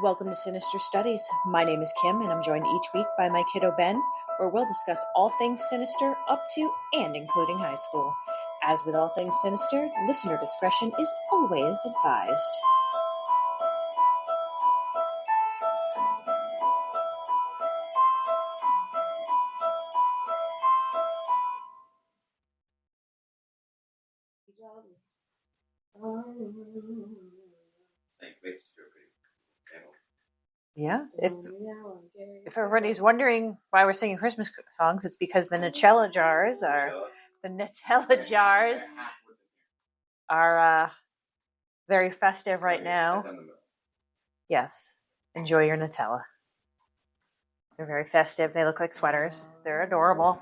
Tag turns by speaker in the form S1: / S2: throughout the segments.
S1: Welcome to Sinister Studies. My name is Kim, and I'm joined each week by my kiddo Ben, where we'll discuss all things sinister up to and including high school. As with all things sinister, listener discretion is always advised. Yeah, if everybody's wondering why we're singing Christmas songs, it's because the Nutella jars are very festive right now. Yes, enjoy your Nutella. They're very festive. They look like sweaters. They're adorable.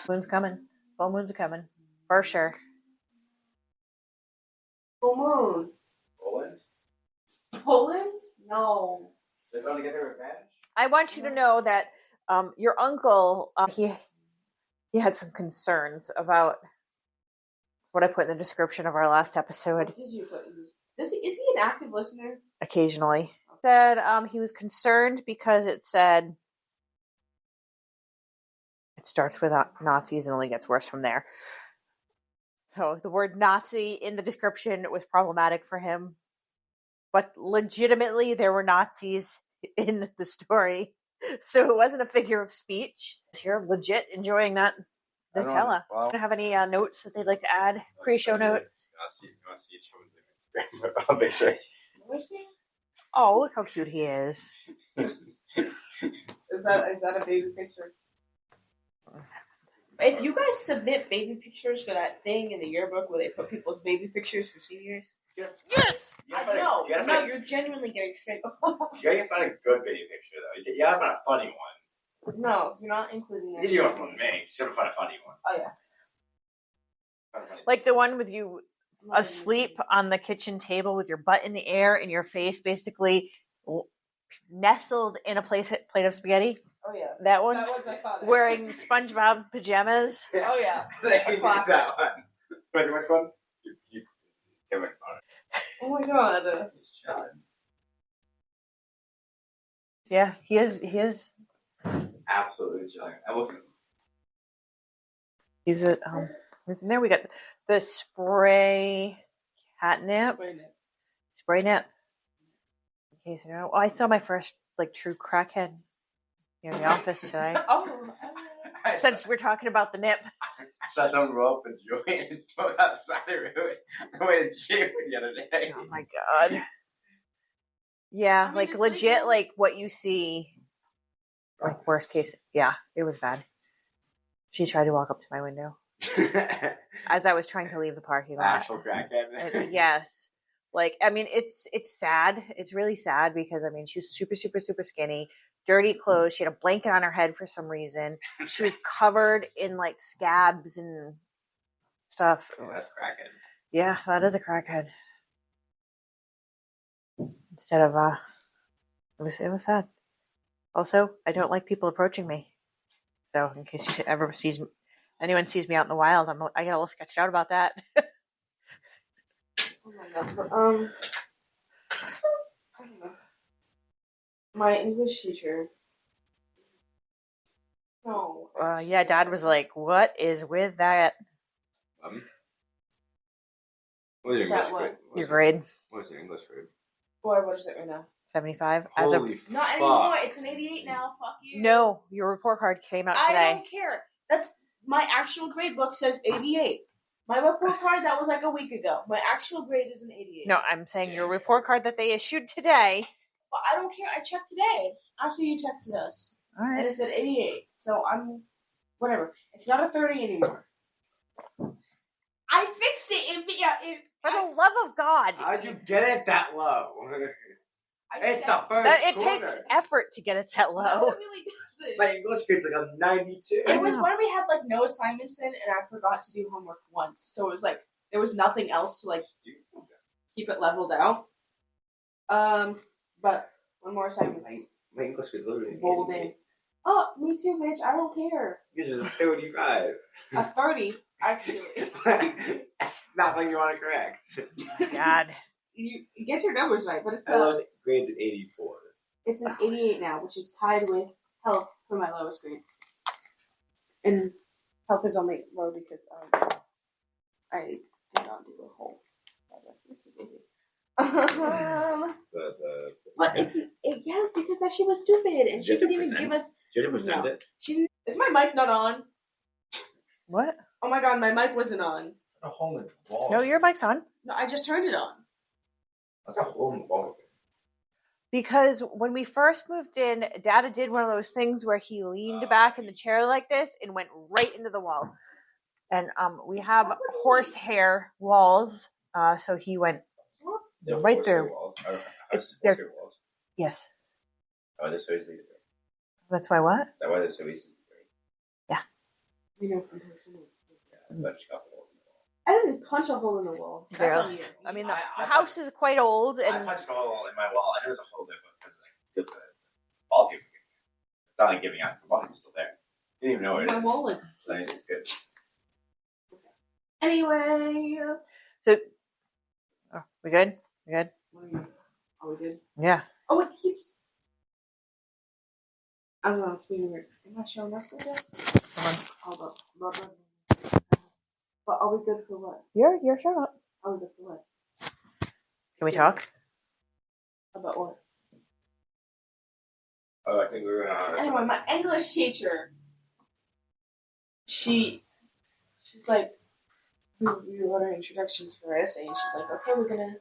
S1: Moon's coming. Full moon's coming for sure.
S2: Full moon. Poland? No.
S3: They're going to get their revenge?
S1: I want you to know that your uncle, he had some concerns about what I put in the description of our last episode.
S2: What did you put? Is he an active listener?
S1: Occasionally. Said he was concerned because it said it starts with Nazis and only gets worse from there. So the word Nazi in the description was problematic for him. But legitimately, there were Nazis in the story. So it wasn't a figure of speech. You're legit enjoying that Nutella. Do you have any notes that they'd like to add? Pre-show notes? Oh, look how cute he is.
S2: Is that a baby picture? If you guys submit baby pictures for that thing in the yearbook where they put people's baby pictures for seniors,
S1: yes!
S2: No, you're genuinely getting straight.
S3: You gotta find a good baby picture, though. You gotta find a funny one.
S2: No, you're not including that.
S3: You don't want to make. You should find a funny one.
S2: Oh, yeah.
S1: Like the one with you asleep on the kitchen table with your butt in the air and your face basically nestled in a plate of spaghetti.
S2: Oh, yeah.
S1: That one?
S2: That one's my father.
S1: Wearing SpongeBob pajamas.
S2: Oh, yeah.
S3: That one. Which one?
S2: Oh, my God.
S1: Yeah, he is.
S3: Absolutely giant.
S1: He's a in there we got the spray catnip. Spray nip. In case you know. Oh, I saw my first true crackhead here in the office today. Since we're talking about the nip.
S3: I saw someone roll up a joint and smoke outside the way to gym the other day.
S1: Oh my God. Yeah, legit, what you see. Worst case, yeah, it was bad. She tried to walk up to my window as I was trying to leave the parking lot.
S3: Actual crackhead.
S1: Yes, it's sad. It's really sad because she was super, super, super skinny, dirty clothes. She had a blanket on her head for some reason. She was covered in scabs and stuff.
S3: Oh, that's crackhead.
S1: Yeah, that is a crackhead. Instead of it was sad. Also, I don't like people approaching me. So, in case anyone sees me out in the wild, I get a little sketched out about that.
S2: Oh my God. I don't know. My English teacher. No.
S1: Yeah, Dad was like, "What is with that?"
S3: What is your English grade?
S1: Your grade?
S3: What's your English grade?
S2: Boy, what is it right now?
S1: 75.
S2: Not anymore. It's an 88 now. Fuck you.
S1: No, your report card came out today.
S2: I don't care. That's my actual grade book says 88. My report card that was a week ago. My actual grade is an 88.
S1: No, I'm saying your report card that they issued today.
S2: But I don't care. I checked today after you texted us.
S1: All right.
S2: And it said 88. So I'm whatever. It's not a 30 anymore. I fixed it.
S1: For the love of God.
S3: How'd you get it that low? It's the first
S1: It takes effort to get it that low.
S2: No, it really doesn't.
S3: My English grade's a 92.
S2: It was when we had no assignments in, and I forgot to do homework once. So it was there was nothing else to keep it leveled out. But one more assignment.
S3: My English grade's literally
S2: bolding. Oh, me too, bitch. I don't care.
S3: You're just 35.
S2: A 30, actually.
S3: That's not something you want to correct.
S1: God.
S2: You get your numbers right, but it's
S3: My lowest grade's at 84.
S2: It's an 88 now, which is tied with health for my lowest grade. And health is only low because I did not do a whole. But yes, because that shit was stupid, and she didn't even give us.
S3: She didn't present it.
S2: She didn't. Is my mic not on?
S1: What?
S2: Oh my god, my mic wasn't on.
S3: A hole in the wall.
S1: No, your mic's on.
S2: No, I just turned it on.
S3: That's a hole in the wall.
S1: Because when we first moved in, Dada did one of those things where he leaned back in the chair like this and went right into the wall. And we have horsehair walls, so he went right through. They're, yes.
S3: Oh, they're so easy to break.
S1: That's why what?
S3: Is that why they're so easy to break?
S1: Yeah.
S2: We know from person.
S3: Yeah, such a hole in the wall.
S2: I didn't punch a hole in the wall. That's on you.
S1: I mean, the house is quite old, and
S3: I punched a hole in my wall, and there was a hole there because the ball came. It's not like giving out. The ball was still there. You didn't even know where it is.
S2: My wallet.
S3: So it's good.
S2: Anyway.
S1: so we good? We good?
S2: Are we good?
S1: Yeah.
S2: Oh, it keeps. I don't know. It's being weird. Am I showing up for that? Hold up. But are we good for what?
S1: You're shut up.
S2: Are we good for what?
S1: Can we talk?
S2: About what?
S3: Oh, I think we were gonna.
S2: Anyway, my English teacher. She's like, we wrote our introductions for our essay, and she's like, okay, we're gonna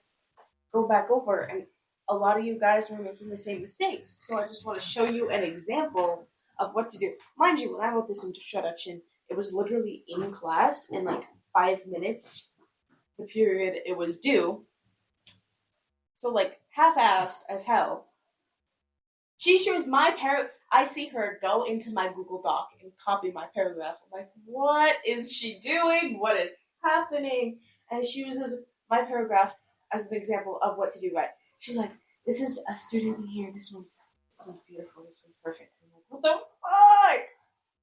S2: go back over, and a lot of you guys were making the same mistakes, so I just want to show you an example of what to do. Mind you, when I wrote this introduction, it was literally in class in like 5 minutes, the period it was due. So like half-assed as hell. She shows my I see her go into my Google Doc and copy my paragraph. I'm like, what is she doing? What is happening? And she uses my paragraph as an example of what to do right. She's like, this is a student in here. This one's beautiful. This one's perfect. I'm like, what the fuck?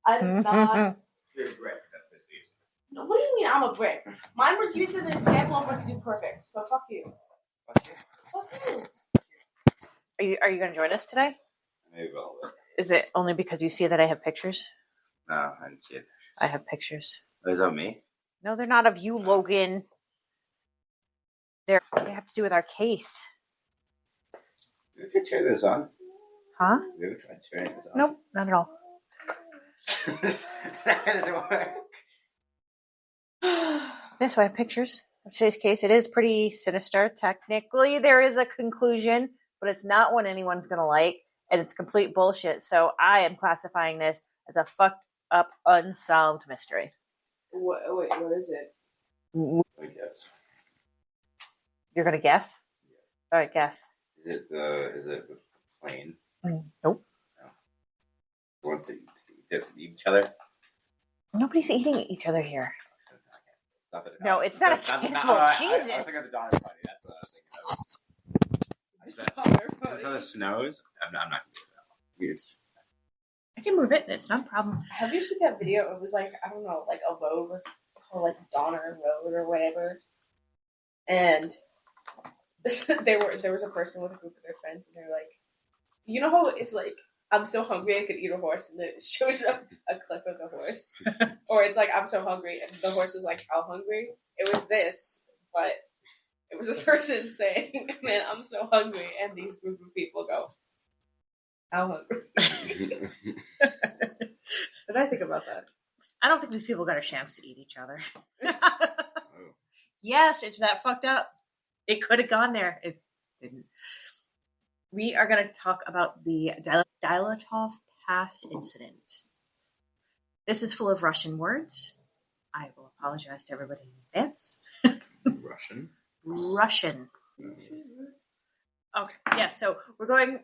S2: I'm not.
S3: You're a brick.
S2: No, what do you mean I'm a brick? Mine was used as an example of what to do perfect. So fuck you. Fuck you.
S1: Are you going to join us today?
S3: Maybe a little bit.
S1: Is it only because you see that I have pictures?
S3: No, I didn't see it.
S1: I have pictures.
S3: Is that me?
S1: No, they're not of you, Logan. They have to do with our case.
S3: We could turn this on.
S1: Huh?
S3: We would try turning this on.
S1: Nope, not at all.
S3: That doesn't work.
S1: Yeah, so I have pictures of today's case. It is pretty sinister. Technically, there is a conclusion, but it's not one anyone's going to like, and it's complete bullshit. So I am classifying this as a fucked up, unsolved mystery.
S2: Wait, what is it?
S3: I guess.
S1: You're going to guess?
S3: Yeah.
S1: All right, guess.
S3: Is it the plane?
S1: Nope.
S3: No. Want to eat each other?
S1: Nobody's eating each other here. No, it's not a cannibal. Jesus.
S3: I was thinking of the Donner Party. That's what I was thinking of. Is that the snows? I'm not going to do that.
S1: I can move it. It's not a problem.
S2: Have you seen that video? It was like, I don't know, like a road was called like Donner Road or whatever. And there was a person with a group of their friends, and they're like, you know how it's like, I'm so hungry I could eat a horse, and then it shows up a clip of the horse. Or it's like, I'm so hungry, and the horse is like, how hungry? It was this, but it was a person saying, man, I'm so hungry, and these group of people go, how hungry? What did I think about that?
S1: I don't think these people got a chance to eat each other. Yes, it's that fucked up. It could have gone there. It didn't. We are going to talk about the Dyatlov Pass incident. This is full of Russian words. I will apologize to everybody in advance.
S3: Russian?
S1: Russian. Okay, yeah, so we're going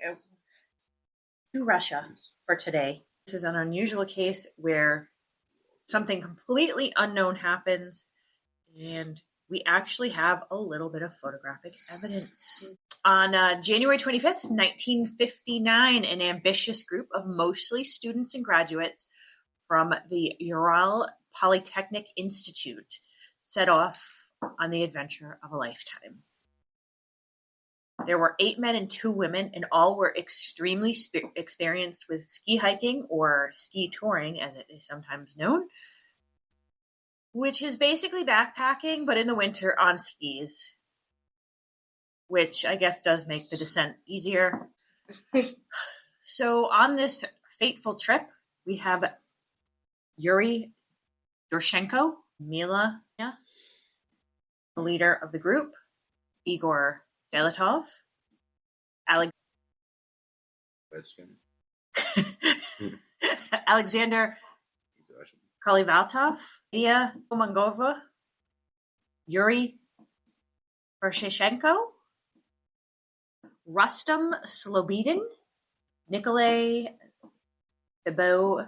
S1: to Russia for today. This is an unusual case where something completely unknown happens, and we actually have a little bit of photographic evidence. On January 25th, 1959, an ambitious group of mostly students and graduates from the Ural Polytechnic Institute set off on the adventure of a lifetime. There were 8 men and 2 women, and all were extremely experienced with ski hiking, or ski touring as it is sometimes known, which is basically backpacking, but in the winter on skis, which I guess does make the descent easier. So on this fateful trip, we have Yuri Dorshenko, Mila, the leader of the group, Igor Dyatlov, Alexander Kolyvatov, Ilya Mongova, Yuri Pershchenko, Rustam Slobodin, Nikolay Thibault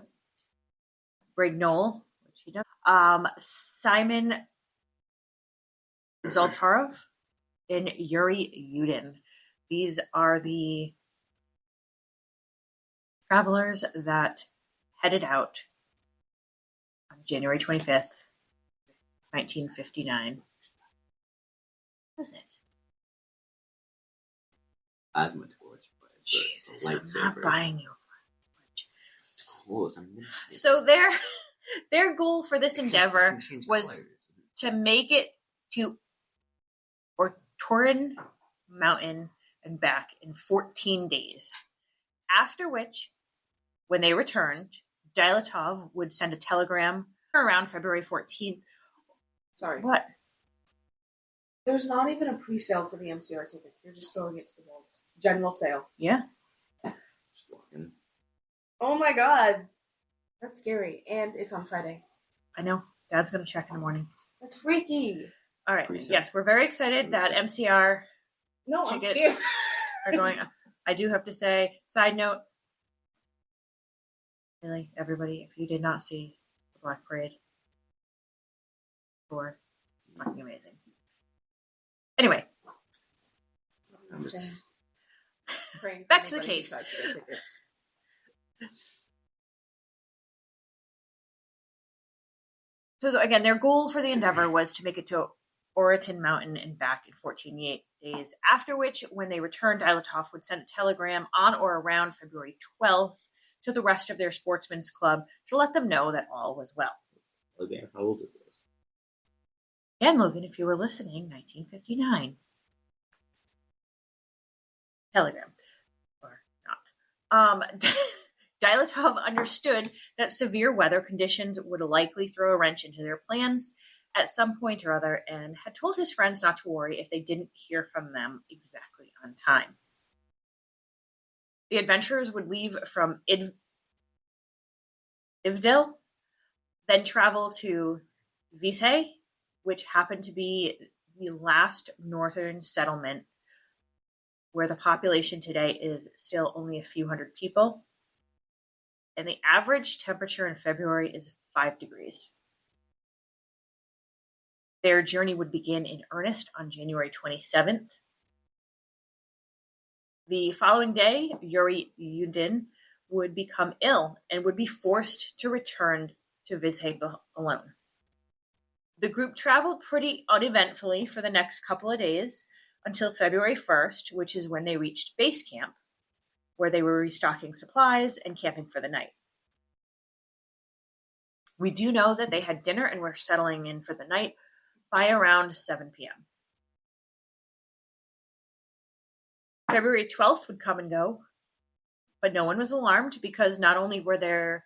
S1: Brignol, which he does, Simon Zoltarov, and Yuri Yudin. These are the travelers that headed out on January 25th, 1959. What is it?
S3: Plasma torch.
S1: Jesus, I'm not buying you a plasma torch.
S3: It's cool.
S1: So their goal for this endeavor was to make it to Ortorin Mountain and back in 14 days. After which, when they returned, Dyatlov would send a telegram around February 14th.
S2: Sorry.
S1: What?
S2: There's not even a pre-sale for the MCR tickets. They're just throwing it to the wolves. General sale.
S1: Yeah.
S2: Oh my god. That's scary. And it's on Friday.
S1: I know. Dad's going to check in the morning.
S2: That's freaky.
S1: All right.
S3: Pre-sale.
S1: Yes, we're very excited that MCR
S2: No, I'm
S1: tickets
S2: scared.
S1: are going up. I do have to say, side note, really, everybody, if you did not see the Black Parade tour, it's fucking amazing. Anyway, back to the case. So again, their goal for the endeavor was to make it to Orton Mountain and back in 14 days, after which, when they returned, Dyatlov would send a telegram on or around February 12th to the rest of their sportsmen's club to let them know that all was well.
S3: Okay, how old is this?
S1: And Logan, if you were listening, 1959. Telegram. Or not. Dyatlov understood that severe weather conditions would likely throw a wrench into their plans at some point or other, and had told his friends not to worry if they didn't hear from them exactly on time. The adventurers would leave from Ivdel, then travel to Visay, which happened to be the last northern settlement where the population today is still only a few hundred people. And the average temperature in February is 5 degrees. Their journey would begin in earnest on January 27th. The following day, Yuri Yudin would become ill and would be forced to return to Visay alone. The group traveled pretty uneventfully for the next couple of days until February 1st, which is when they reached base camp, where they were restocking supplies and camping for the night. We do know that they had dinner and were settling in for the night by around 7 p.m. February 12th would come and go, but no one was alarmed because not only were they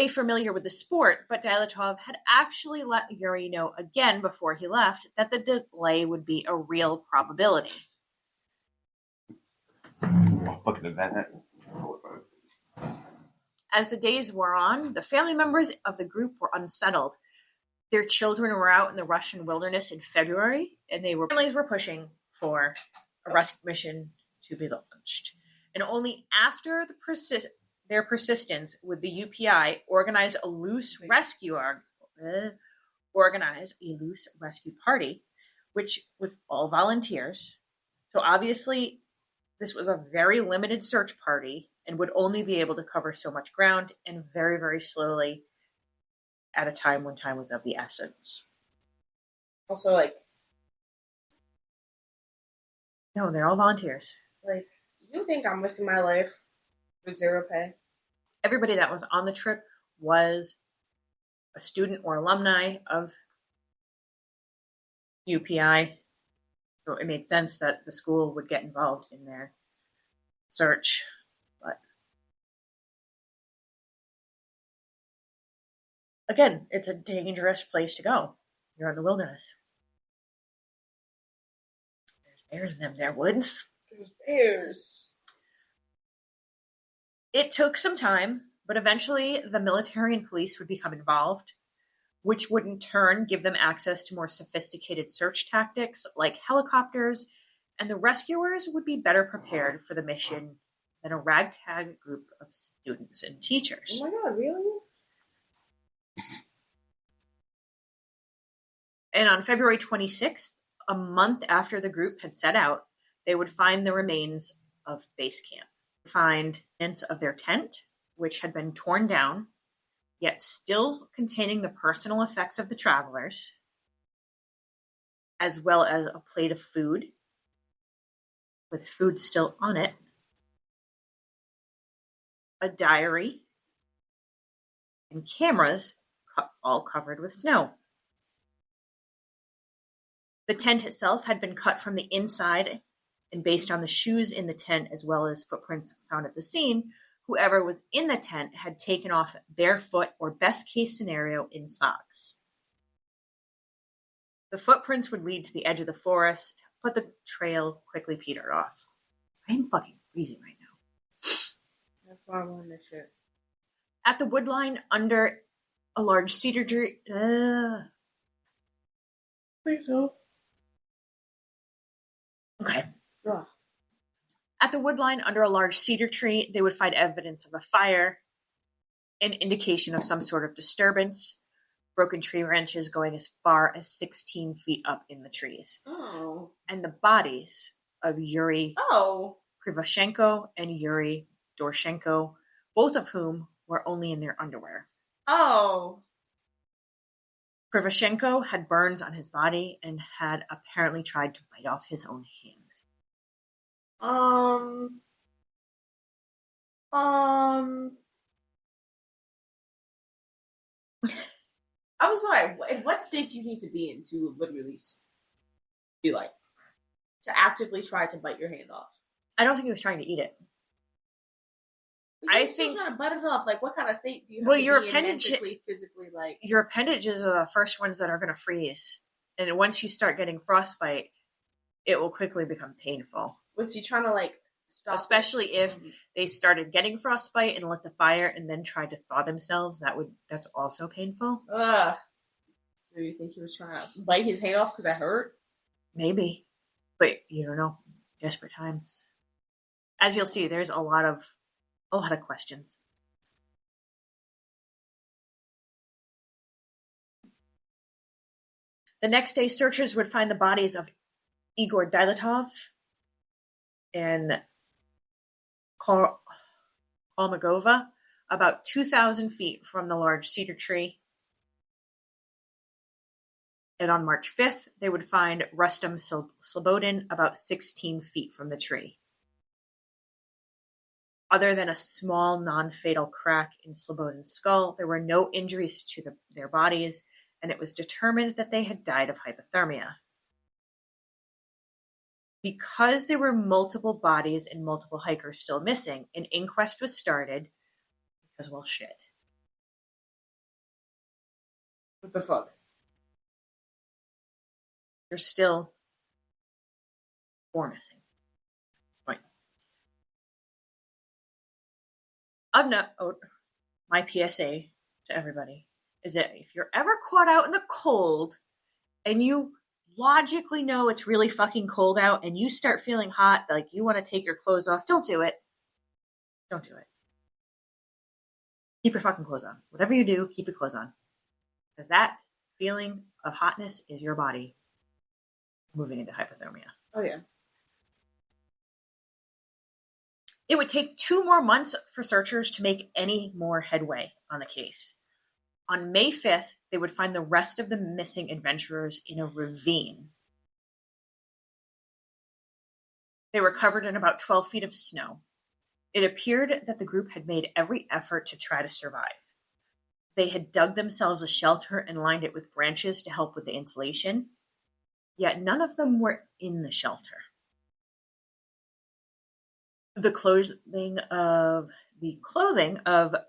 S1: familiar with the sport, but Dyatlov had actually let Yuri know again before he left that the delay would be a real probability.
S3: Fucking event.
S1: As the days wore on, the family members of the group were unsettled. Their children were out in the Russian wilderness in February, and families were pushing for a rescue mission to be launched. And only after their persistence would the UPI organize a loose rescue organize a loose rescue party, which was all volunteers. So obviously, this was a very limited search party and would only be able to cover so much ground and very, very slowly at a time when time was of the essence.
S2: Also, like,
S1: No, they're all volunteers.
S2: you think I'm wasting my life with zero pay?
S1: Everybody that was on the trip was a student or alumni of UPI. So it made sense that the school would get involved in their search. But again, it's a dangerous place to go. You're in the wilderness. There's bears in them there woods.
S2: There's bears.
S1: It took some time, but eventually the military and police would become involved, which would in turn give them access to more sophisticated search tactics like helicopters, and the rescuers would be better prepared for the mission than a ragtag group of students and teachers.
S2: Oh my god, really?
S1: And on February 26th, a month after the group had set out, they would find the remains of base camp. Find evidence of their tent, which had been torn down, yet still containing the personal effects of the travelers, as well as a plate of food, with food still on it, a diary, and cameras all covered with snow. The tent itself had been cut from the inside, and based on the shoes in the tent as well as footprints found at the scene, whoever was in the tent had taken off barefoot or best case scenario in socks. The footprints would lead to the edge of the forest, but the trail quickly petered off. I'm fucking freezing right now.
S2: That's why I'm on this shit.
S1: At the woodline under a large cedar tree.
S2: Please don't.
S1: Okay.
S2: Ugh.
S1: At the woodline under a large cedar tree, they would find evidence of a fire, an indication of some sort of disturbance, broken tree branches going as far as 16 feet up in the trees,
S2: Oh.
S1: and the bodies of Yuri
S2: Oh.
S1: Krivoshenko and Yuri Dorshenko, both of whom were only in their underwear.
S2: Oh.
S1: Krivoshenko had burns on his body and had apparently tried to bite off his own hand.
S2: I'm sorry. In what state do you need to be in to literally be like to actively try to bite your hand off?
S1: I don't think he was trying to eat it.
S2: I think trying to bite it off. Like, what kind of state do you have
S1: well,
S2: to
S1: your
S2: be
S1: appendage,
S2: in physically, like
S1: your appendages are the first ones that are going to freeze, and once you start getting frostbite, it will quickly become painful.
S2: Was he trying to like stop?
S1: Especially if they started getting frostbite and lit the fire and then tried to thaw themselves, that's also painful.
S2: Ugh. So you think he was trying to bite his hand off because that hurt?
S1: Maybe, but you don't know. Desperate times. As you'll see, there's a lot of questions. The next day, searchers would find the bodies of Igor Dyatlov and Kolmogova about 2,000 feet from the large cedar tree. And on March 5th, they would find Rustam Slobodin about 16 feet from the tree. Other than a small non-fatal crack in Slobodin's skull, there were no injuries to their bodies, and it was determined that they had died of hypothermia. Because there were multiple bodies and multiple hikers still missing, an inquest was started because, well, shit.
S2: What the fuck?
S1: There's still 4 missing. Right. Of note, my PSA to everybody is that if you're ever caught out in the cold and you logically know it's really fucking cold out and you start feeling hot, like you want to take your clothes off, don't do it. Don't do it. Keep your fucking clothes on. Whatever you do, keep your clothes on. Because that feeling of hotness is your body moving into hypothermia.
S2: Oh, yeah.
S1: It would take 2 more months for searchers to make any more headway on the case. On May 5th, they would find the rest of the missing adventurers in a ravine. They were covered in about 12 feet of snow. It appeared that the group had made every effort to try to survive. They had dug themselves a shelter and lined it with branches to help with the insulation, yet none of them were in the shelter. The clothing of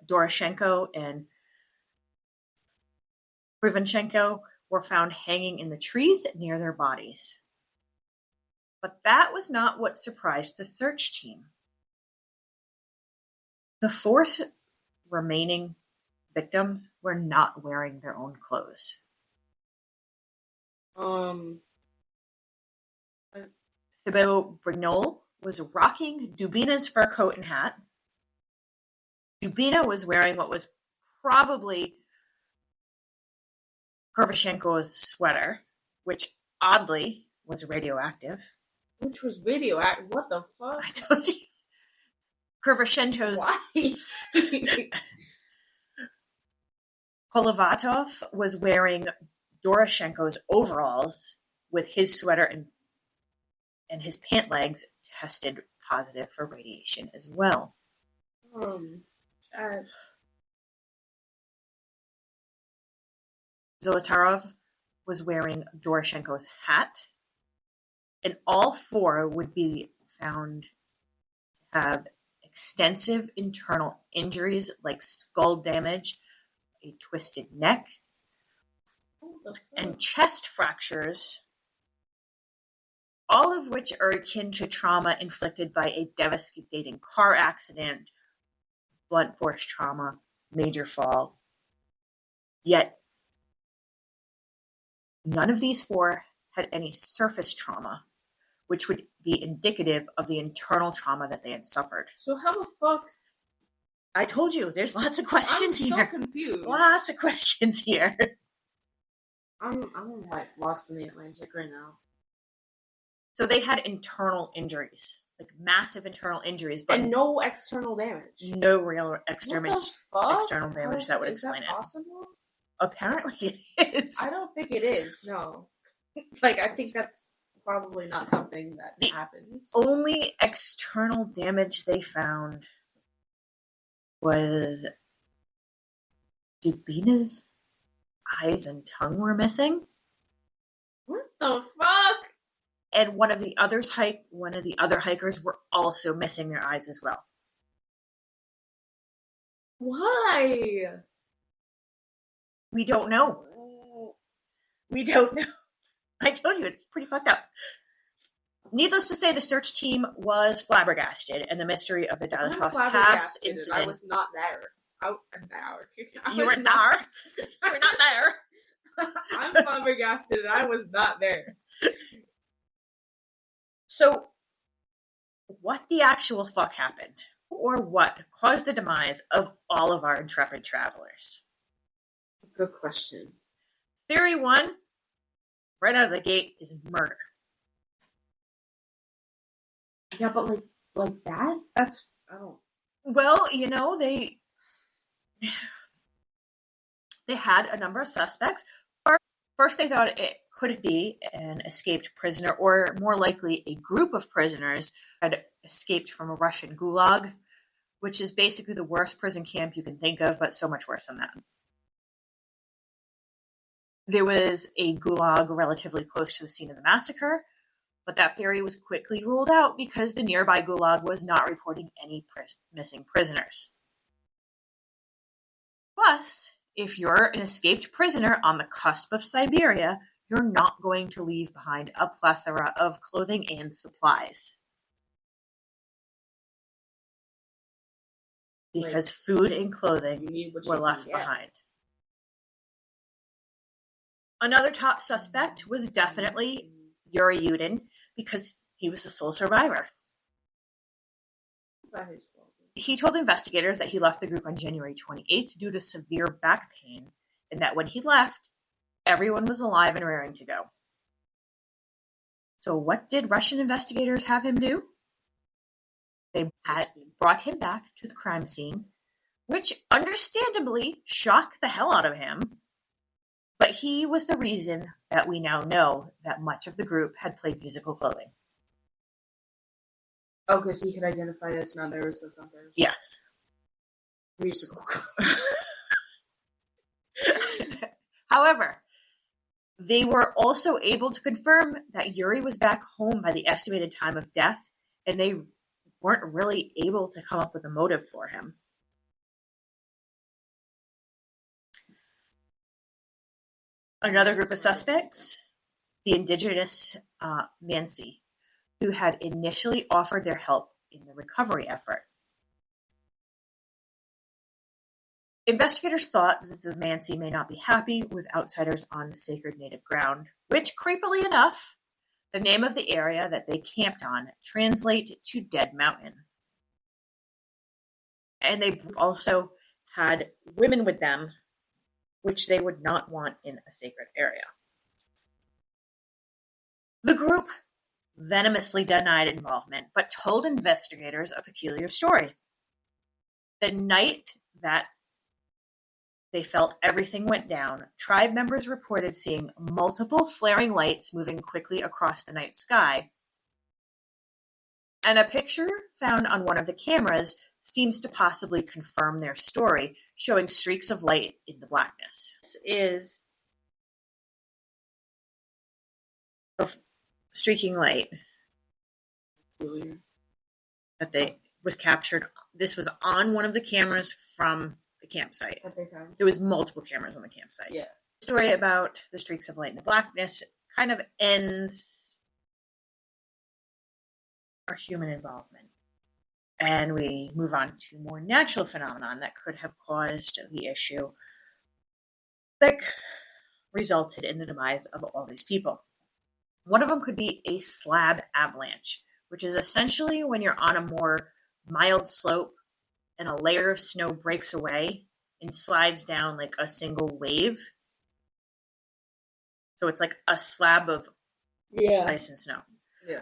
S1: Doroshenko and Krivonchenko were found hanging in the trees near their bodies. But that was not what surprised the search team. The 4 remaining victims were not wearing their own clothes. Thibaut Brignol was rocking Dubina's fur coat and hat. Dubina was wearing what was probably Krivonchenko's sweater, which oddly was radioactive.
S2: Which was radioactive? What the fuck?
S1: I told you. Krivonchenko's.
S2: Why?
S1: Kolovatov was wearing Doroshenko's overalls with his sweater and his pant legs tested positive for radiation as well. Zolotarov was wearing Doroshenko's hat, and all 4 would be found to have extensive internal injuries like skull damage, a twisted neck, and chest fractures, all of which are akin to trauma inflicted by a devastating car accident, blunt force trauma, major fall. Yet, none of these 4 had any surface trauma, which would be indicative of the internal trauma that they had suffered.
S2: So how the fuck?
S1: I told you, there's lots of questions here.
S2: I'm so confused.
S1: Lots of questions here.
S2: I'm like lost in the Atlantic right now.
S1: So they had internal injuries, like massive internal injuries, but
S2: and no external damage.
S1: No real external
S2: external
S1: damage that would explain it.
S2: Possible?
S1: Apparently it is.
S2: I don't think it is. No, like I think that's probably not something that happens.
S1: Only external damage they found was Dubina's eyes and tongue were missing.
S2: What the fuck?
S1: And one of the other hikers were also missing their eyes as well.
S2: Why?
S1: We don't know. We don't know. I told you, it's pretty fucked up. Needless to say, the search team was flabbergasted, and the mystery of the Dyatlov Pass incident.
S2: I was not there.
S1: You were not there.
S2: I'm flabbergasted, and I was not there.
S1: So, what the actual fuck happened? Or what caused the demise of all of our intrepid travelers?
S2: Good question.
S1: Theory 1, right out of the gate, is murder.
S2: Yeah, but like that? That's, I don't...
S1: Well, they had a number of suspects. First they thought it could be an escaped prisoner, or more likely a group of prisoners had escaped from a Russian gulag, which is basically the worst prison camp you can think of, but so much worse than that. There was a gulag relatively close to the scene of the massacre, but that theory was quickly ruled out because the nearby gulag was not reporting any missing prisoners. Plus, if you're an escaped prisoner on the cusp of Siberia, you're not going to leave behind a plethora of clothing and supplies. Because food and clothing were left behind. Another top suspect was definitely Yuri Yudin, because he was the sole survivor. He told investigators that he left the group on January 28th due to severe back pain, and that when he left, everyone was alive and raring to go. So what did Russian investigators have him do? They brought him back to the crime scene, which understandably shocked the hell out of him. But he was the reason that we now know that much of the group had played musical clothing.
S2: Oh, because he could identify that's not theirs, that's not theirs.
S1: Yes.
S2: Musical.
S1: However, they were also able to confirm that Yuri was back home by the estimated time of death, and they weren't really able to come up with a motive for him. Another group of suspects, the indigenous Mansi, who had initially offered their help in the recovery effort. Investigators thought that the Mansi may not be happy with outsiders on the sacred native ground, which, creepily enough, the name of the area that they camped on translates to Dead Mountain. And they also had women with them, which they would not want in a sacred area. The group venomously denied involvement, but told investigators a peculiar story. The night that they felt everything went down, tribe members reported seeing multiple flaring lights moving quickly across the night sky. And a picture found on one of the cameras seems to possibly confirm their story, showing streaks of light in the blackness. This is a streaking light that was captured. This was on one of the cameras from the campsite. There was multiple cameras on the campsite.
S2: Yeah.
S1: The story about the streaks of light in the blackness kind of ends our human involvement. And we move on to more natural phenomenon that could have caused the issue that resulted in the demise of all these people. One of them could be a slab avalanche, which is essentially when you're on a more mild slope and a layer of snow breaks away and slides down like a single wave. So it's like a slab of ice and snow.
S2: Yeah.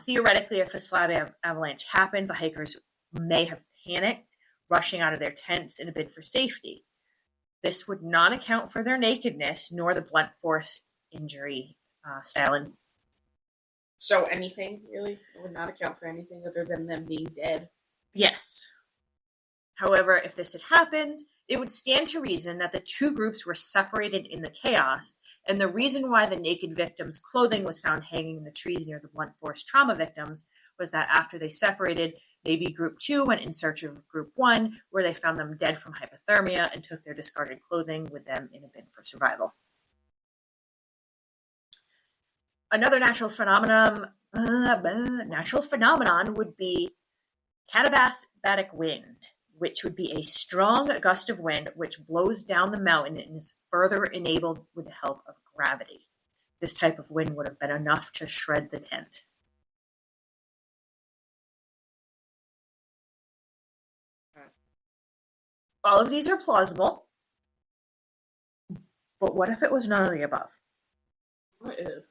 S1: Theoretically, if a slab avalanche happened, the hikers may have panicked, rushing out of their tents in a bid for safety. This would not account for their nakedness, nor the blunt force injury style.
S2: So anything, really? It would not account for anything other than them being dead?
S1: Yes. However, if this had happened, it would stand to reason that the two groups were separated in the chaos, and the reason why the naked victims' clothing was found hanging in the trees near the blunt force trauma victims was that after they separated, maybe Group 2 went in search of Group 1, where they found them dead from hypothermia and took their discarded clothing with them in a bid for survival. Another natural phenomenon would be katabatic wind, which would be a strong gust of wind which blows down the mountain and is further enabled with the help of gravity. This type of wind would have been enough to shred the tent. All of these are plausible, but what if it was none of the above?
S2: What if?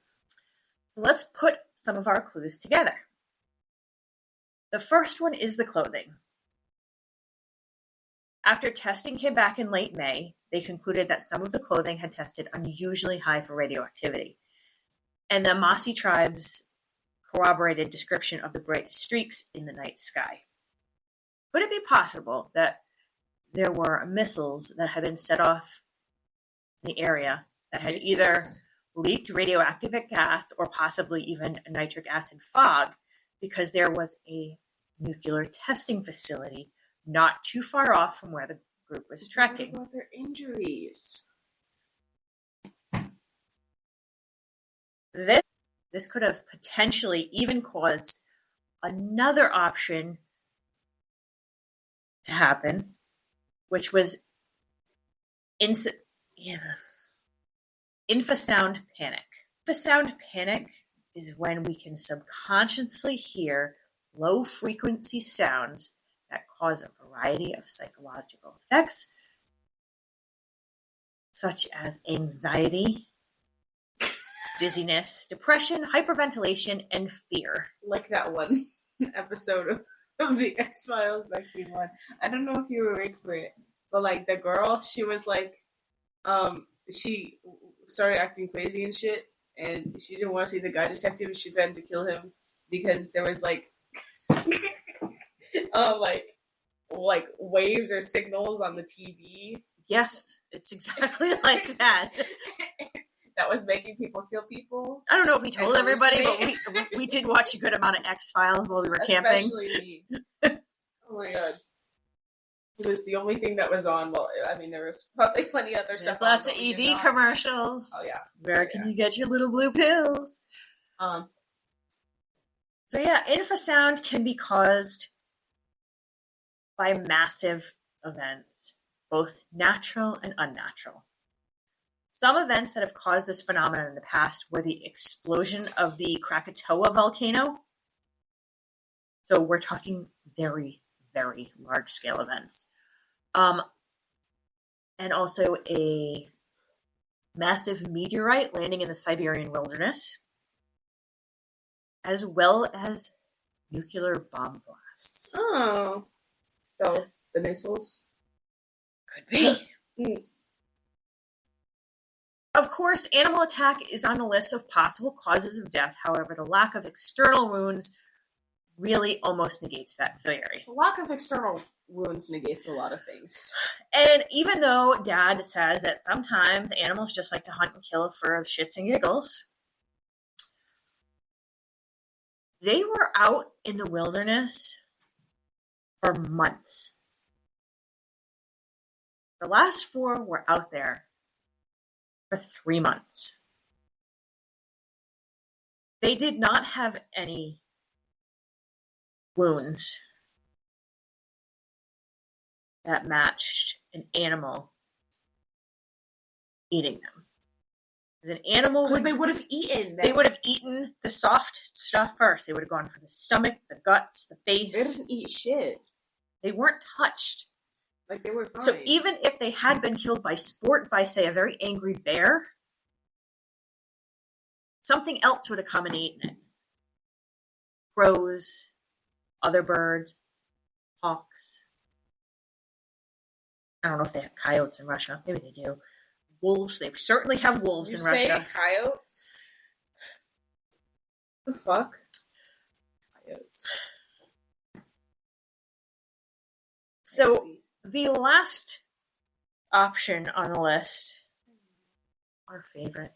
S1: Let's put some of our clues together. The first one is the clothing. After testing came back in late May, they concluded that some of the clothing had tested unusually high for radioactivity, and the Masi tribe's corroborated description of the bright streaks in the night sky. Could it be possible that there were missiles that had been set off in the area that had either leaked radioactive gas or possibly even a nitric acid fog because there was a nuclear testing facility not too far off from where the group was trekking?
S2: What about their injuries?
S1: This could have potentially even caused another option to happen, which was infrasound panic. Infrasound panic is when we can subconsciously hear low-frequency sounds that cause a variety of psychological effects. such as anxiety, dizziness, depression, hyperventilation, and fear.
S2: Like that one episode of the X-Files that came on. I don't know if you were awake for it, but like the girl, she was like, she started acting crazy and shit, and she didn't want to see the guy detective, and she threatened to kill him because there was like, like waves or signals on the TV.
S1: Yes, it's exactly like that.
S2: That was making people kill people.
S1: I don't know if we told everybody, but we did watch a good amount of X-Files while we were camping.
S2: Especially me. Oh my god. It was the only thing that was on. Well, I mean, there was probably plenty other stuff.
S1: There's lots of ED commercials.
S2: Oh yeah.
S1: Where can you get your little blue pills? So yeah, infrasound can be caused by massive events, both natural and unnatural. Some events that have caused this phenomenon in the past were the explosion of the Krakatoa volcano. So we're talking very, very large-scale events. And also a massive meteorite landing in the Siberian wilderness, as well as nuclear bomb blasts.
S2: Oh. So, the missiles?
S1: Could be. Of course, animal attack is on the list of possible causes of death. However, the lack of external wounds really almost negates that theory.
S2: The lack of external wounds negates a lot of things.
S1: And even though Dad says that sometimes animals just like to hunt and kill for shits and giggles, they were out in the wilderness for months. The last 4 were out there for 3 months. They did not have any wounds that matched an animal eating them. As an animal
S2: Because they would have eaten them.
S1: They would have eaten the soft stuff first. They would have gone for the stomach, the guts, the face.
S2: They didn't eat shit.
S1: They weren't touched.
S2: Like, they were fine.
S1: So even if they had been killed by sport by, say, a very angry bear, something else would have come and eaten it. Crows, other birds, hawks. I don't know if they have coyotes in Russia. Maybe they do. Wolves. They certainly have wolves in Russia.
S2: Coyotes? The fuck? Coyotes.
S1: So, the last option on the list, our favorite,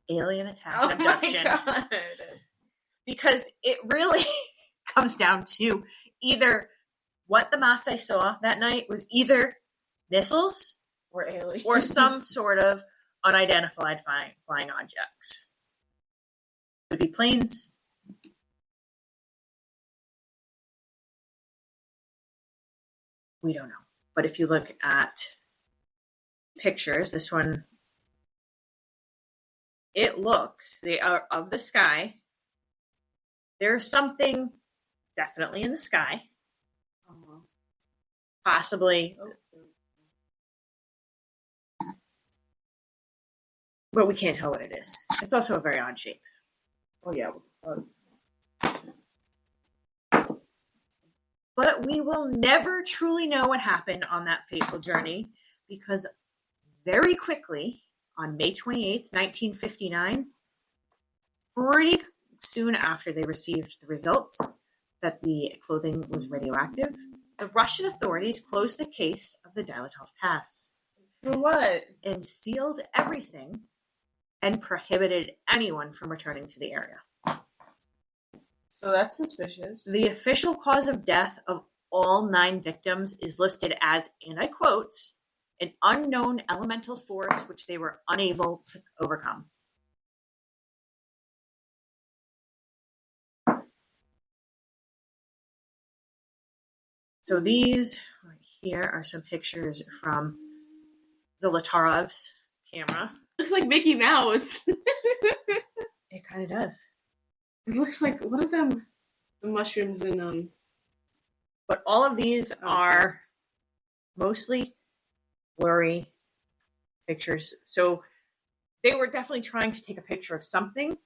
S1: alien attack and abduction.
S2: Oh my god.
S1: Because it really comes down to either what the Maasai saw that night was either missiles
S2: Or aliens.
S1: or some sort of unidentified flying objects. Could be planes. We don't know. But if you look at pictures, this one, it looks, they are of the sky. There's something definitely in the sky. Possibly. But we can't tell what it is. It's also a very odd shape.
S2: Oh yeah, what the fuck?
S1: But we will never truly know what happened on that fateful journey because very quickly, on May 28th, 1959, pretty soon after they received the results that the clothing was radioactive, the Russian authorities closed the case of the Dyatlov Pass.
S2: For what?
S1: And sealed everything and prohibited anyone from returning to the area.
S2: So that's suspicious.
S1: The official cause of death of all 9 victims is listed as, and I quote, an unknown elemental force which they were unable to overcome. So these right here are some pictures from the Latarov's camera.
S2: Looks like Mickey Mouse.
S1: It kind of does.
S2: It looks like one of them, the mushrooms in
S1: But all of these are mostly blurry pictures. So they were definitely trying to take a picture of something.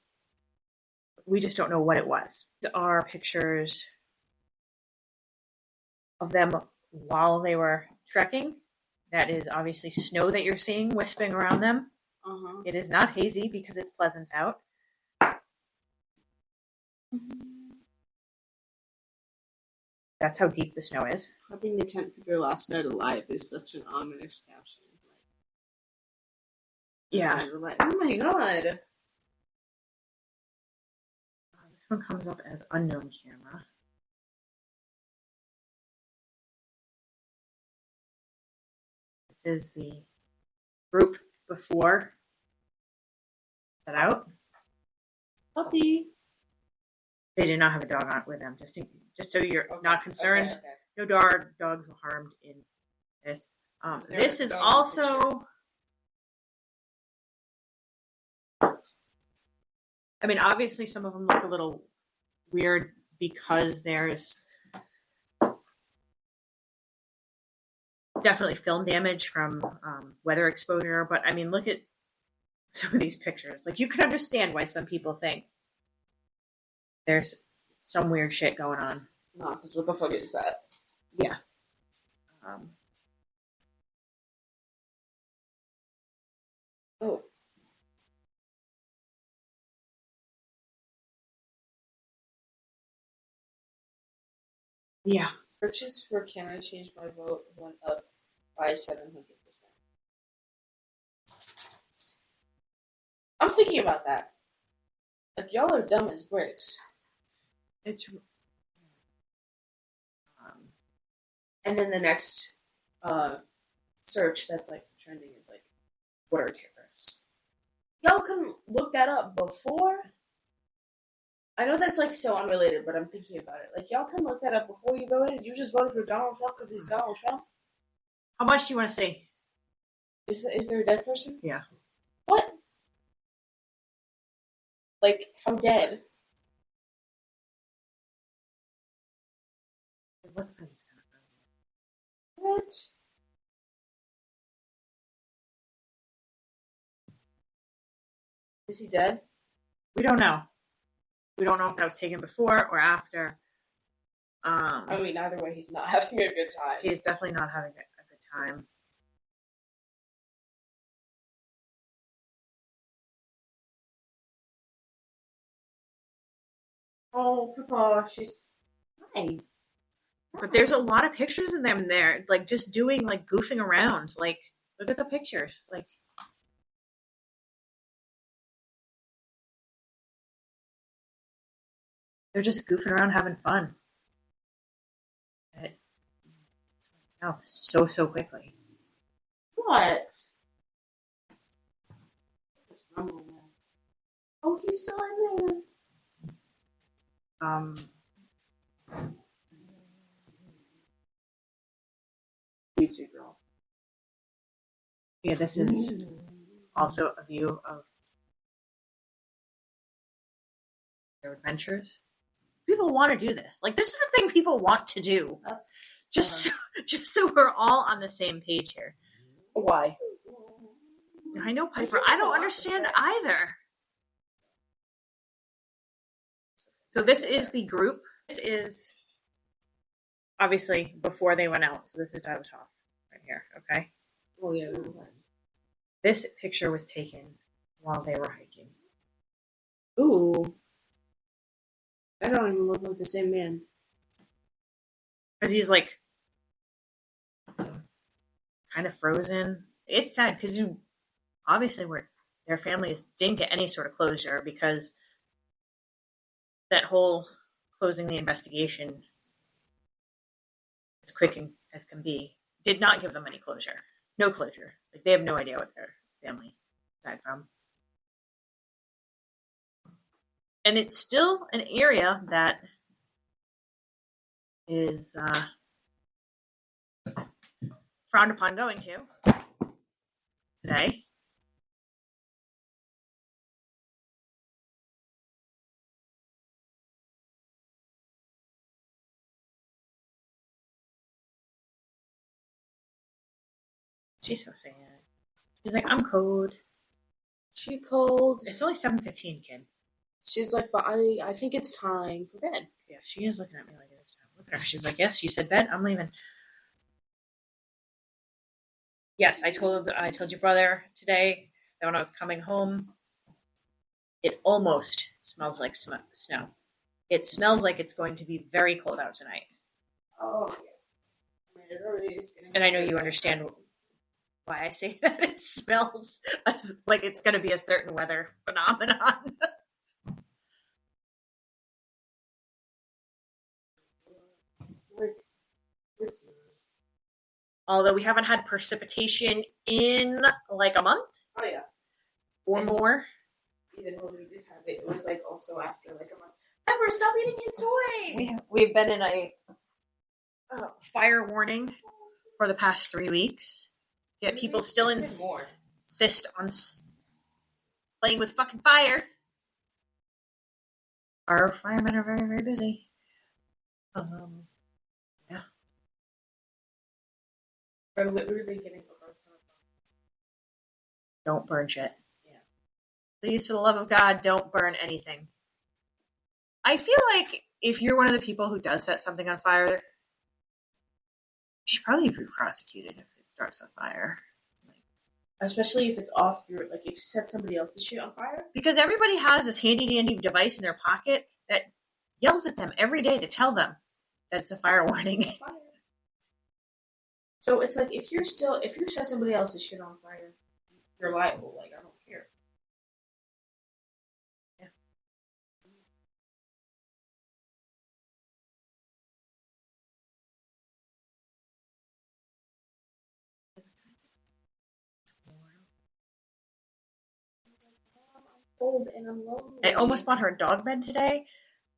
S1: We just don't know what it was. These are pictures of them while they were trekking. That is obviously snow that you're seeing wisping around them.
S2: Uh-huh.
S1: It is not hazy because it's pleasant out. That's how deep the snow is.
S2: Having the tent for their last night alive is such an ominous caption.
S1: Yeah.
S2: Like, oh my god.
S1: This one comes up as unknown camera. This is the group before set out.
S2: Puppy.
S1: They did not have a dog on with them, just so you're not concerned.
S2: Okay.
S1: No dogs were harmed in this. This is also. I mean, obviously, some of them look a little weird because there's definitely film damage from weather exposure. But I mean, look at some of these pictures. Like, you can understand why some people think there's some weird shit going on.
S2: No, because what the fuck is that?
S1: Yeah.
S2: Oh.
S1: Yeah.
S2: Searches for "Can I Change My Vote" went up by 700%. I'm thinking about that. Like, y'all are dumb as bricks.
S1: It's.
S2: And then the next search that's like trending is like, what are terrorists? Y'all couldn't look that up before? I know that's like so unrelated, but I'm thinking about it. Like, y'all can look that up before you voted. You just voted for Donald Trump because he's Donald Trump?
S1: How much do you want to see?
S2: Is there a dead person?
S1: Yeah.
S2: What? Like, how dead?
S1: It looks like he's kind of.
S2: What? Is he dead?
S1: We don't know. We don't know if that was taken before or after.
S2: I mean, either way, he's not having a good time.
S1: He's definitely not having a good time.
S2: Oh, Papa, she's fine.
S1: But there's a lot of pictures of them there, like just doing, like goofing around. Like, look at the pictures. Like, they're just goofing around, having fun. Now, so quickly.
S2: What? Oh, he's still in there. YouTube girl.
S1: Yeah, this is also a view of their adventures. People want to do this. Like, this is the thing people want to do.
S2: That's
S1: just so we're all on the same page here.
S2: Why?
S1: I know, Piper. I don't understand either. So this is the group. This is obviously before they went out. So this is Dyatlov right here. Okay.
S2: Oh yeah.
S1: This picture was taken while they were hiking.
S2: Ooh. I don't even look like the same man.
S1: Because he's like kind of frozen. It's sad because you obviously their families didn't get any sort of closure because that whole closing the investigation as quick as can be did not give them any closure. No closure. Like, they have no idea what their family died from. And it's still an area that is frowned upon going to today. She's so sad. She's like, I'm cold.
S2: She cold.
S1: It's only 7:15, kid.
S2: She's like, but I think it's time for bed.
S1: Yeah, she is looking at me like it's time. Look at her. She's like, yes, you said bed. I'm leaving. Yes, I told your brother today that when I was coming home, it almost smells like snow. It smells like it's going to be very cold out tonight.
S2: Oh, yeah. It already is getting
S1: And I know you understand why I say that it smells like it's going to be a certain weather phenomenon.
S2: We're
S1: Although we haven't had precipitation in like a month
S2: Oh, yeah.
S1: or more.
S2: Even when we did have it, it was like also after like a month. Pepper, stop eating his toy!
S1: We've been in a fire warning for the past 3 weeks. Yet people still insist on playing with fucking fire. Our firemen are very, very busy. Yeah.
S2: We're literally getting over some.
S1: Don't burn shit.
S2: Yeah.
S1: Please, for the love of God, don't burn anything. I feel like if you're one of the people who does set something on fire, you should probably be prosecuted if it starts on fire.
S2: Especially if it's off your, like, if you set somebody else's shit on fire.
S1: Because everybody has this handy-dandy device in their pocket that yells at them every day to tell them that it's a fire warning.
S2: So it's like, if you set somebody else's shit on fire, you're liable. Like, I don't care.
S1: Yeah.
S2: Cold and I'm lonely.
S1: I almost bought her a dog bed today,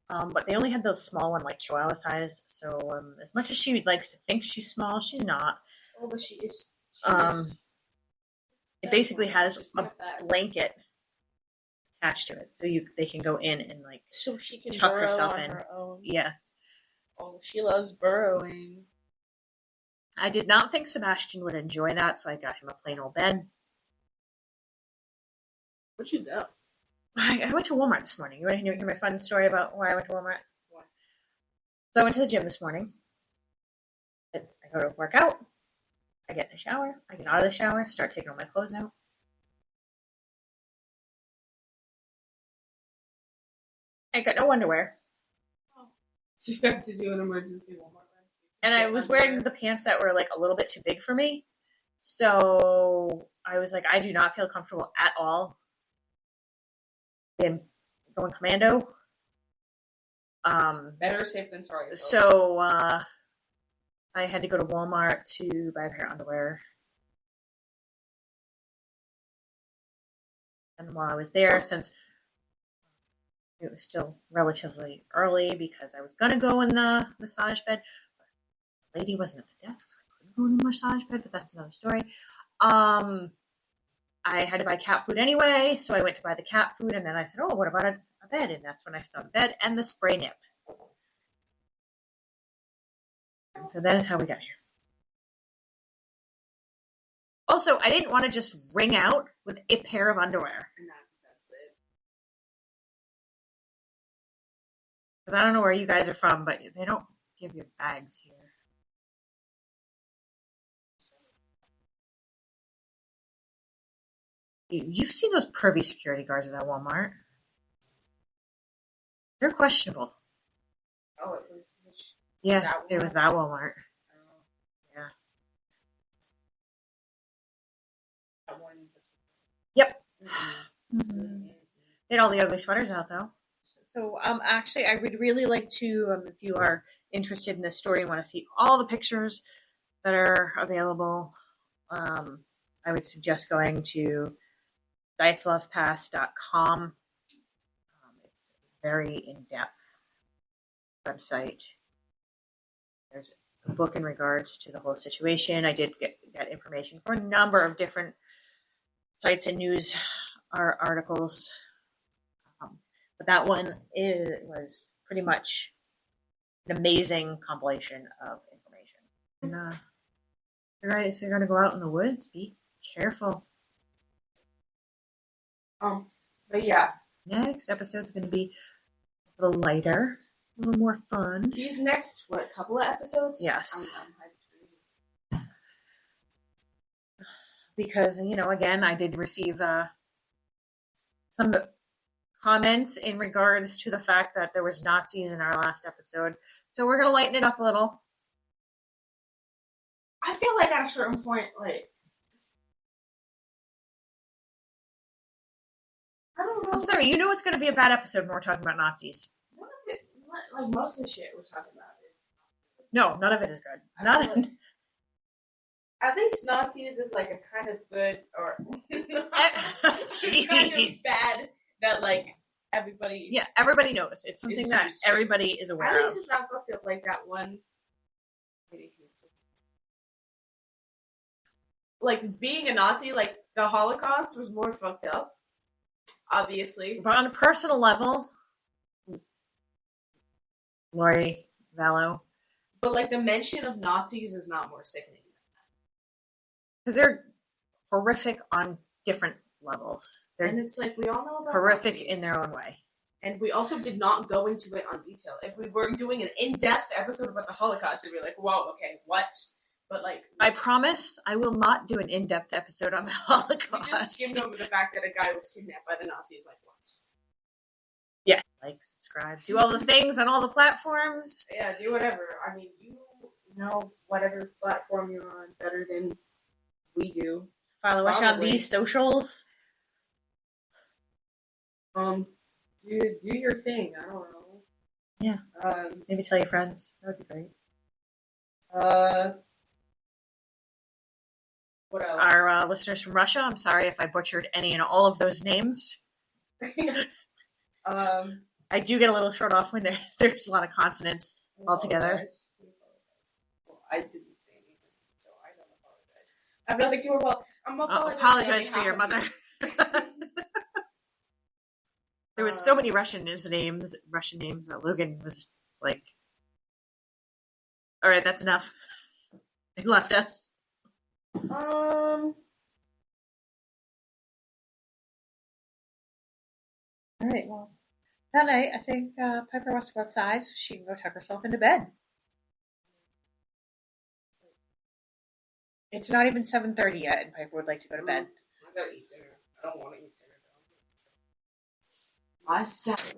S1: but they only had the small one, like Chihuahua size. So as much as she likes to think she's small, she's not.
S2: Oh, but she is.
S1: It basically has a blanket attached to it, so they can go in and like
S2: so she can
S1: tuck
S2: burrow
S1: herself
S2: on
S1: in.
S2: her own.
S1: Yes.
S2: Oh, she loves burrowing.
S1: I did not think Sebastian would enjoy that, so I got him a plain old bed.
S2: Where'd you go?
S1: I went to Walmart this morning. You want to hear my fun story about why I went to Walmart?
S2: Why?
S1: So I went to the gym this morning. I go to work out. I get in the shower. I get out of the shower. Start taking all my clothes out. I got no underwear.
S2: Oh. So you have to do an emergency Walmart run.
S1: And I was wearing the pants that were like a little bit too big for me. So I was like, I do not feel comfortable at all in going commando.
S2: Better safe than sorry. Folks.
S1: So I had to go to Walmart to buy a pair of underwear. And while I was there, since it was still relatively early because I was going to go in the massage bed, the lady wasn't at the desk, so I couldn't go in the massage bed, but that's another story. I had to buy cat food anyway, so I went to buy the cat food, and then I said, oh, what about a bed? And that's when I saw the bed and the spray nip. And so that is how we got here. Also, I didn't want to just ring out with a pair of underwear.
S2: No, that's it.
S1: Because I don't know where you guys are from, but they don't give you bags here. You've seen those pervy security guards at that Walmart. They're questionable.
S2: Oh, it was which?
S1: Yeah, it was that Walmart.
S2: Oh.
S1: Yeah.
S2: That one.
S1: Yep.
S2: Mm-hmm.
S1: They had all the ugly sweaters out, though. So, actually, I would really like to, if you are interested in this story and want to see all the pictures that are available, I would suggest going to Dyatlovpass.com. It's a very in-depth website. There's a book in regards to the whole situation. I did get information from a number of different sites and news articles. But that one was pretty much an amazing compilation of information. And, Alright, so you're gonna go out in the woods. Be careful.
S2: But yeah,
S1: Next episode's gonna be a little lighter, a little more fun.
S2: these next couple of episodes.
S1: Yes.
S2: I'm hyped for these.
S1: Because, again, I did receive some comments in regards to the fact that there was Nazis in our last episode. So we're going to lighten it up a little.
S2: I feel like at a certain point, like, I don't know.
S1: I'm sorry, you know it's going to be a bad episode when we're talking about Nazis.
S2: None of it, like most of the shit we're talking about it.
S1: No, none of it is good.
S2: I feel like at least Nazis is like a kind of good or kind of bad that like everybody.
S1: Yeah, everybody knows. It's something that everybody is aware of.
S2: At least it's not fucked up like that one. Like being a Nazi, like the Holocaust was more fucked up. Obviously,
S1: but on a personal level, Lori Vallow.
S2: But like the mention of Nazis is not more sickening.
S1: Because they're horrific on different levels.
S2: And it's like, we all know about
S1: horrific
S2: Nazis
S1: in their own way.
S2: And we also did not go into it on detail. If we were doing an in-depth episode about the Holocaust, it'd be like, whoa, okay, what? But like...
S1: I promise I will not do an in-depth episode on the Holocaust.
S2: We just skimmed over the fact that a guy was kidnapped by the Nazis, like, what?
S1: Yeah, like, subscribe, do all the things on all the platforms.
S2: Yeah, do whatever. I mean, you know whatever platform you're on better than we do.
S1: Follow us on these socials.
S2: Do your thing. I don't know.
S1: Yeah. Maybe tell your friends. That would be great.
S2: What else?
S1: Our listeners from Russia. I'm sorry if I butchered any and all of those names. I do get a little thrown off when there's a lot of consonants altogether.
S2: Well, I didn't say anything, so I don't apologize. I have nothing to apologize. I'm
S1: apologize for your mother. There was so many Russian names that Logan was like, all right, that's enough. He left us.
S2: All
S1: right, well, that night, I think Piper wants to go outside so she can go tuck herself into bed. It's not even 7:30 yet, and Piper would like to go to bed.
S2: I gotta eat dinner. I don't want to eat dinner, though. Myself.